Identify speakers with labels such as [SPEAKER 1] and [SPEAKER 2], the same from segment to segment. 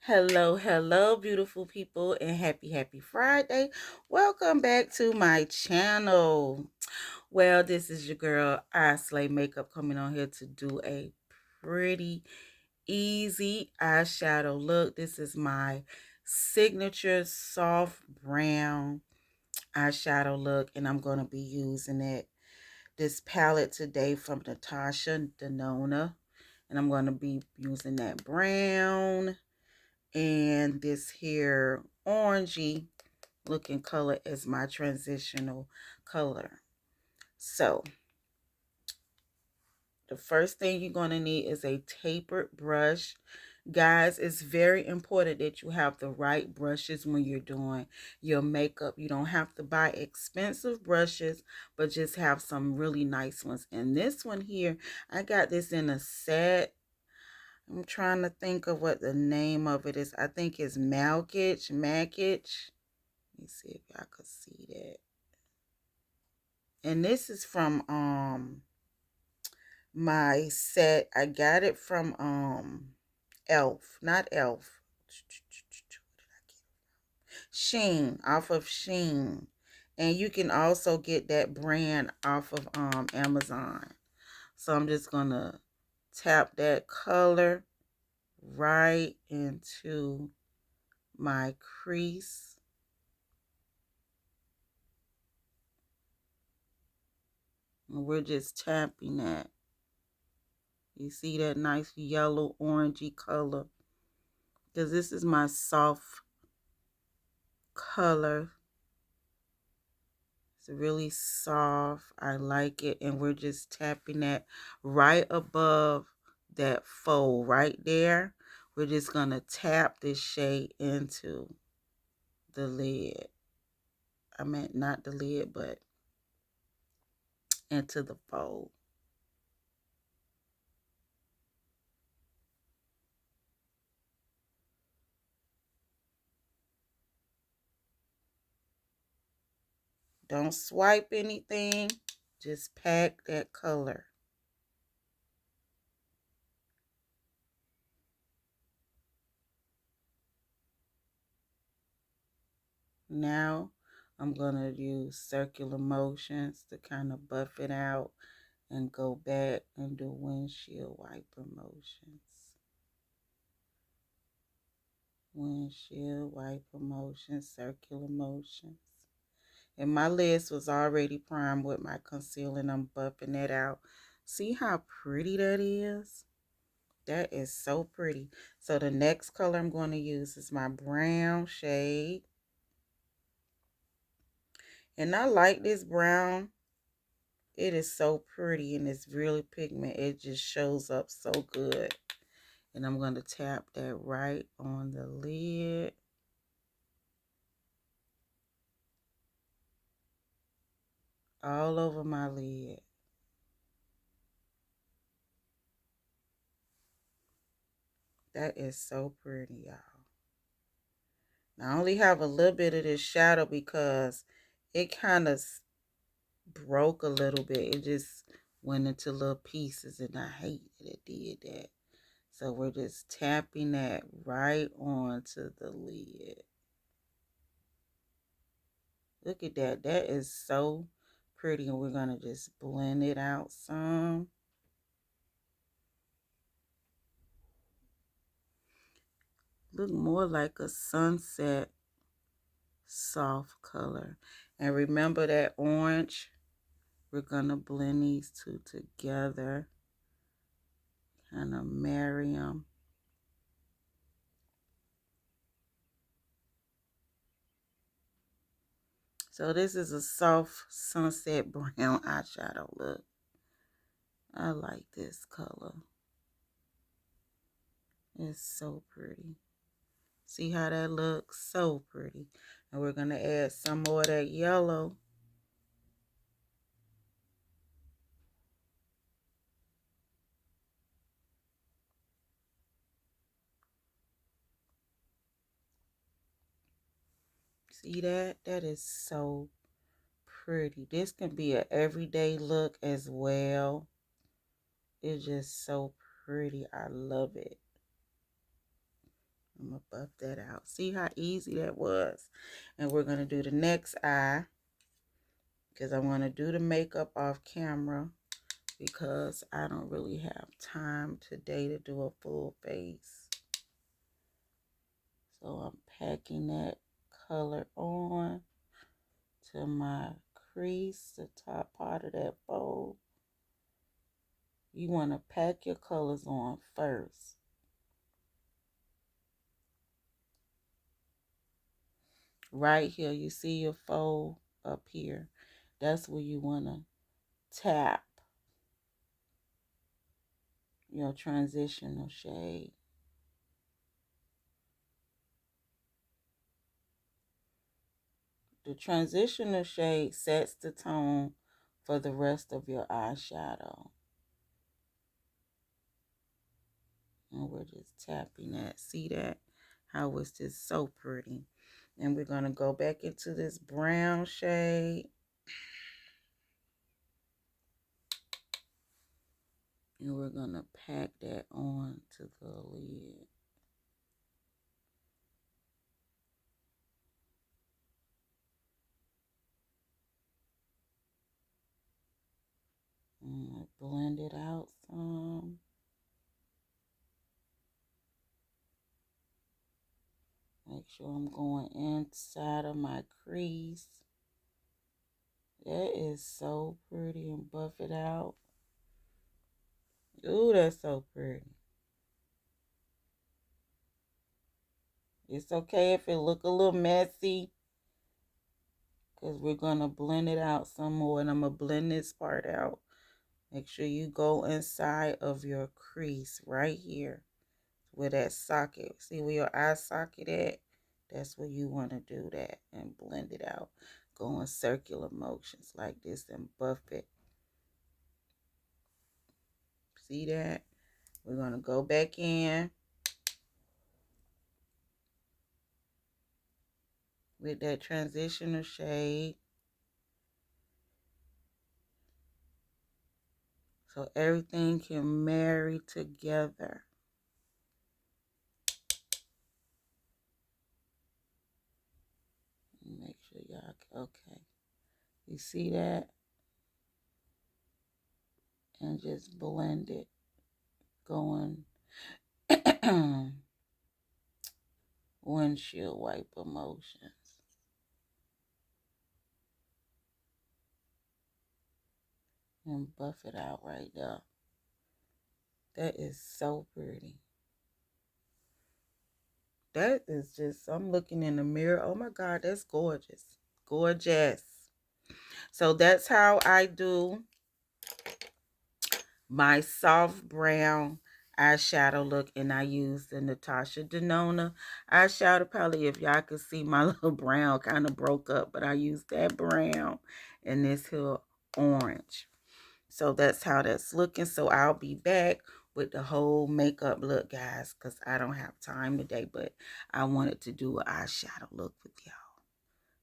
[SPEAKER 1] Hello, hello, beautiful people, and happy Friday. Welcome back to my channel. Well, this is your girl, I Slay Makeup, coming on here to do a pretty easy eyeshadow look. This is my signature soft brown eyeshadow look, and I'm going to be using this palette today from Natasha Denona, and I'm going to be using that brown and this here orangey looking color is my transitional color. So the first thing you're going to need is a tapered brush. Guys, it's very important that you have the right brushes when you're doing your makeup. You don't have to buy expensive brushes, but just have some really nice ones. And this one here, I got this in a set. I'm trying to think of what the name of it is. I think it's Malkich. Let me see if y'all could see that. And this is from my set. I got it from Elf, not Elf. Sheen, off of Sheen. And you can also get that brand off of Amazon. So I'm just gonna tap that color right into my crease. And we're just tapping that. You see that nice yellow orangey color? Because this is my soft color. It's really soft. I like it. And we're just tapping that right above that fold right there. We're just going to tap this shade into the lid. I meant not the lid, but into the fold. Don't swipe anything. Just pack that color. Now I'm going to use circular motions to kind of buff it out and go back and do windshield wiper motions. Windshield wiper motions, circular motions. And my list was already primed with my concealer and I'm buffing it out. See how pretty that is? That is so pretty. So the next color I'm going to use is my brown shade. And I like this brown. It is so pretty and it's really pigment. It just shows up so good. And I'm going to tap that right on the lid. All over my lid. That is so pretty, y'all. Now, I only have a little bit of this shadow because it kind of broke a little bit. It just went into little pieces and I hate that it did that. So we're just tapping that right onto the lid. Look at that. That is so pretty. And we're going to just blend it out some. Look more like a sunset soft color. And remember that orange? We're going to blend these two together. Kind of marry them. So this is a soft sunset brown eyeshadow look. I like this color. It's so pretty. See how that looks? So pretty. And we're going to add some more of that yellow. See that? That is so pretty. This can be an everyday look as well. It's just so pretty. I love it. I'm going to buff that out. See how easy that was? And we're going to do the next eye, because I want to do the makeup off camera, because I don't really have time today to do a full face. So I'm packing that color on to my crease, the top part of that bowl. You want to pack your colors on first. Right here, you see your fold up here. That's where you want to tap your transitional shade. The transitional shade sets the tone for the rest of your eyeshadow. And we're just tapping that. See that? How it's just so pretty. And we're going to go back into this brown shade. And we're going to pack that on to the lid. And blend it out some. Make sure I'm going inside of my crease. That is so pretty, and buff it out. Ooh, that's so pretty. It's okay if it look a little messy, because we're going to blend it out some more, and I'm going to blend this part out. Make sure you go inside of your crease right here where that socket. See where your eye socket at? That's where you want to do that and blend it out. Go in circular motions like this and buff it. See that? We're going to go back in with that transitional shade. So everything can marry together. Make sure y'all, okay. You see that? And just blend it. Going windshield wiper motions. And buff it out right there. That is so pretty. That is just, I'm looking in the mirror. Oh my God, that's gorgeous. Gorgeous. So that's how I do my soft brown eyeshadow look. And I use the Natasha Denona eyeshadow palette. If y'all could see, my little brown kind of broke up, but I used that brown and this here orange. So that's how that's looking. So I'll be back with the whole makeup look, guys, because I don't have time today, but I wanted to do an eyeshadow look with y'all.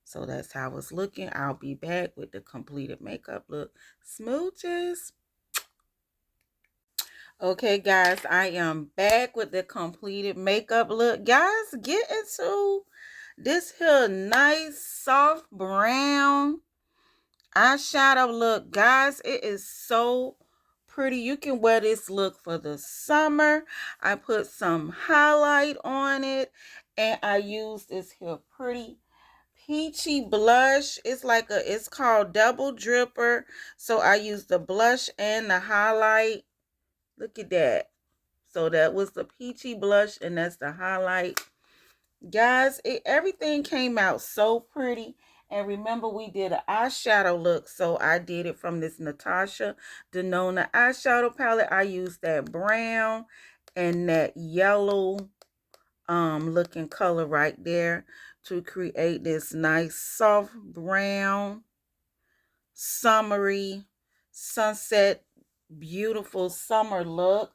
[SPEAKER 1] So that's how it's looking. I'll be back with the completed makeup look. Smooches. Okay, guys, I am back with the completed makeup look. Guys, get into this here nice soft brown eyeshadow look. Guys, it is so pretty. You can wear this look for the summer. I put some highlight on it, and I use this here pretty peachy blush. It's called Double Dripper. So I use the blush and the highlight. Look at that. So that was the peachy blush, and that's the highlight. Guys, everything came out so pretty. And remember, we did an eyeshadow look, so I did it from this Natasha Denona eyeshadow palette. I used that brown and that yellow looking color right there to create this nice soft brown, summery, sunset, beautiful summer look.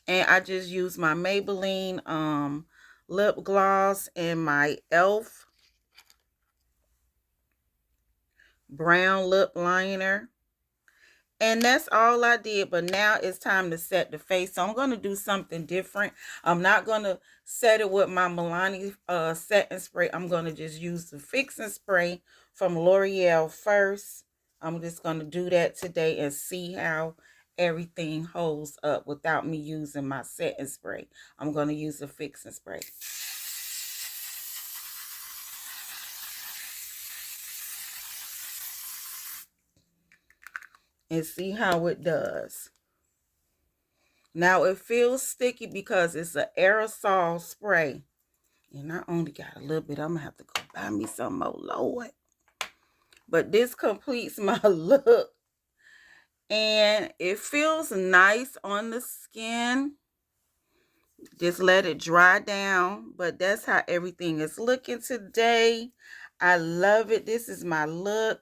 [SPEAKER 1] And I just used my Maybelline lip gloss and my e.l.f. brown lip liner. And that's all I did. But now it's time to set the face. So I'm going to do something different. I'm not going to set it with my Milani setting spray. I'm going to just use the fixing spray from L'Oreal first. I'm just going to do that today and see how everything holds up without me using my setting spray. I'm going to use the fixing spray. And see how it does. Now it feels sticky because it's an aerosol spray. And I only got a little bit. I'm going to have to go buy me some more, Lord. But this completes my look. And it feels nice on the skin. Just let it dry down. But that's how everything is looking today. I love it. This is my look.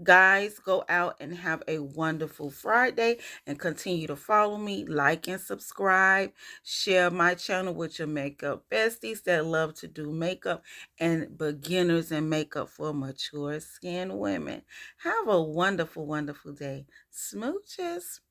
[SPEAKER 1] Guys, go out and have a wonderful Friday and continue to follow me, like and subscribe. Share my channel with your makeup besties that love to do makeup and beginners in makeup for mature skin women. Have a wonderful, wonderful day. Smooches.